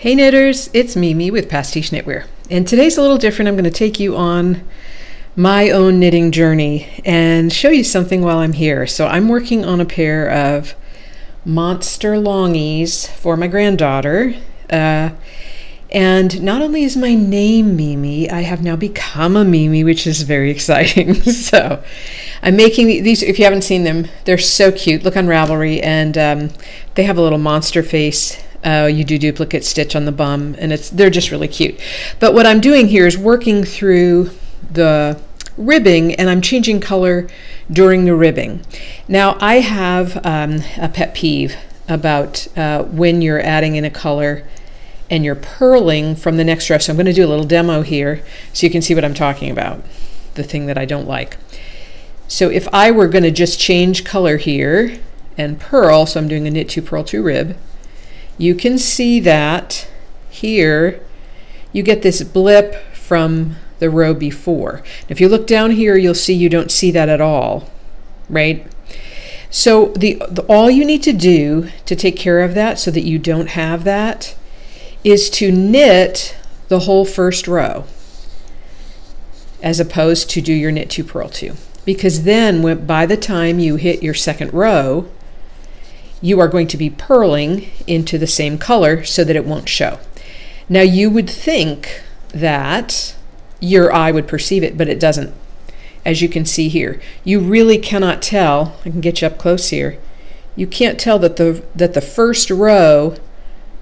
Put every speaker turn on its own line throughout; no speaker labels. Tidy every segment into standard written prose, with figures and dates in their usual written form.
Hey knitters, it's Mimi with Pastiche Knitwear, and today's a little different. I'm going to take you on my own knitting journey and show you something while I'm here. So I'm working on a pair of monster longies for my granddaughter, and not only is my name Mimi, I have now become a Mimi, which is very exciting. So I'm making these. If you haven't seen them, they're so cute. Look on Ravelry, and they have a little monster face. You do duplicate stitch on the bum, and they're just really cute. But what I'm doing here is working through the ribbing, and I'm changing color during the ribbing. Now I have a pet peeve about when you're adding in a color and you're purling from the next row. So I'm going to do a little demo here so you can see what I'm talking about, the thing that I don't like. So if I were going to just change color here and purl, so I'm doing a knit 2 purl 2 rib, you can see that here you get this blip from the row before. If you look down here, you'll see you don't see that at all, right? So all you need to do to take care of that so that you don't have that is to knit the whole first row as opposed to do your knit 2 purl 2, because then by the time you hit your second row, you are going to be purling into the same color so that it won't show. Now you would think that your eye would perceive it, but it doesn't. As you can see here, you really cannot tell. I can get you up close here. You can't tell that the first row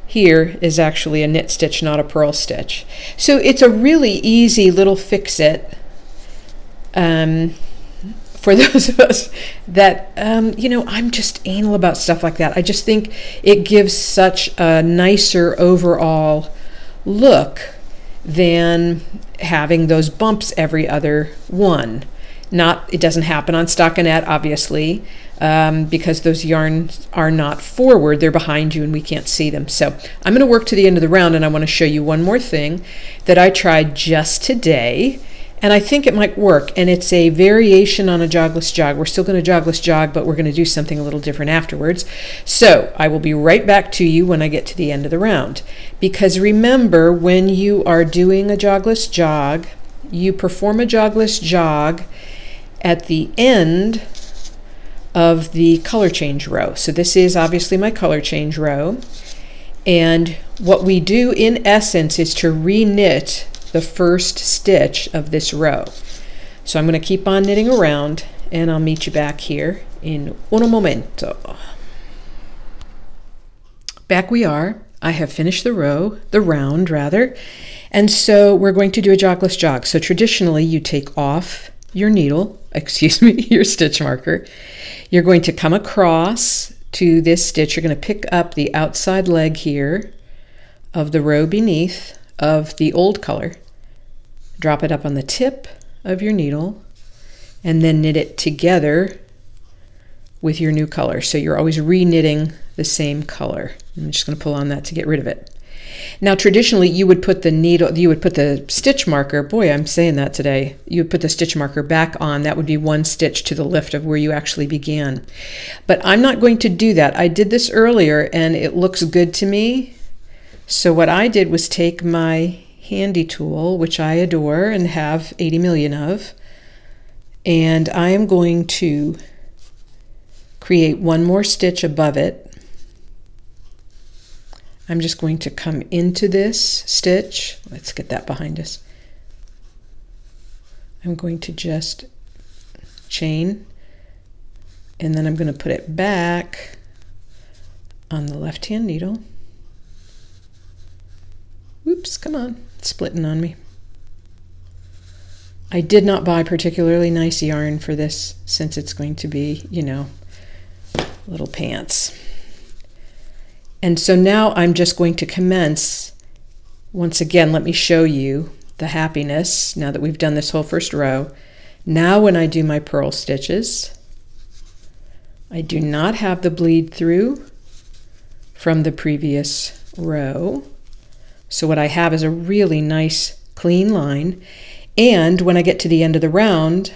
here is actually a knit stitch, not a purl stitch. So it's a really easy little fix-it for those of us that, you know, I'm just anal about stuff like that. I just think it gives such a nicer overall look than having those bumps every other one. It doesn't happen on stockinette, obviously, because those yarns are not forward, they're behind you and we can't see them. So I'm going to work to the end of the round, and I want to show you one more thing that I tried just today, and I think it might work, and it's a variation on a jogless jog. We're still going to jogless jog, but we're going to do something a little different afterwards. So I will be right back to you when I get to the end of the round. Because remember, when you are doing a jogless jog, you perform a jogless jog at the end of the color change row. So this is obviously my color change row. And what we do in essence is to re-knit the first stitch of this row. So I'm going to keep on knitting around, and I'll meet you back here in un momento. Back we are. I have finished the round rather, and so we're going to do a jogless jog. So traditionally you take off your needle, your stitch marker. You're going to come across to this stitch. You're going to pick up the outside leg here of the row beneath of the old color, drop it up on the tip of your needle, and then knit it together with your new color. So you're always re-knitting the same color. I'm just going to pull on that to get rid of it. Now traditionally you would put the stitch marker, boy I'm saying that today, you would put the stitch marker back on. That would be one stitch to the left of where you actually began. But I'm not going to do that. I did this earlier and it looks good to me. So what I did was take my handy tool, which I adore and have 80 million of, and I am going to create one more stitch above it. I'm just going to come into this stitch. Let's get that behind us. I'm going to just chain, and then I'm going to put it back on the left-hand needle. Oops, come on, it's splitting on me. I did not buy particularly nice yarn for this, since it's going to be, you know, little pants. And so now I'm just going to commence. Once again, let me show you the happiness now that we've done this whole first row. Now when I do my purl stitches, I do not have the bleed through from the previous row. So what I have is a really nice clean line, and when I get to the end of the round,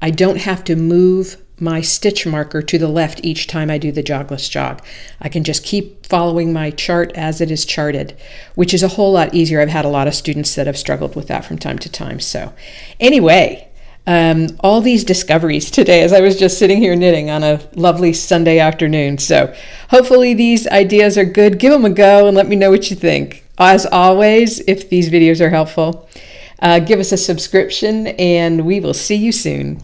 I don't have to move my stitch marker to the left each time I do the jogless jog. I can just keep following my chart as it is charted, which is a whole lot easier. I've had a lot of students that have struggled with that from time to time. So anyway, all these discoveries today as I was just sitting here knitting on a lovely Sunday afternoon. So hopefully these ideas are good. Give them a go and let me know what you think. As always, if these videos are helpful, give us a subscription and we will see you soon.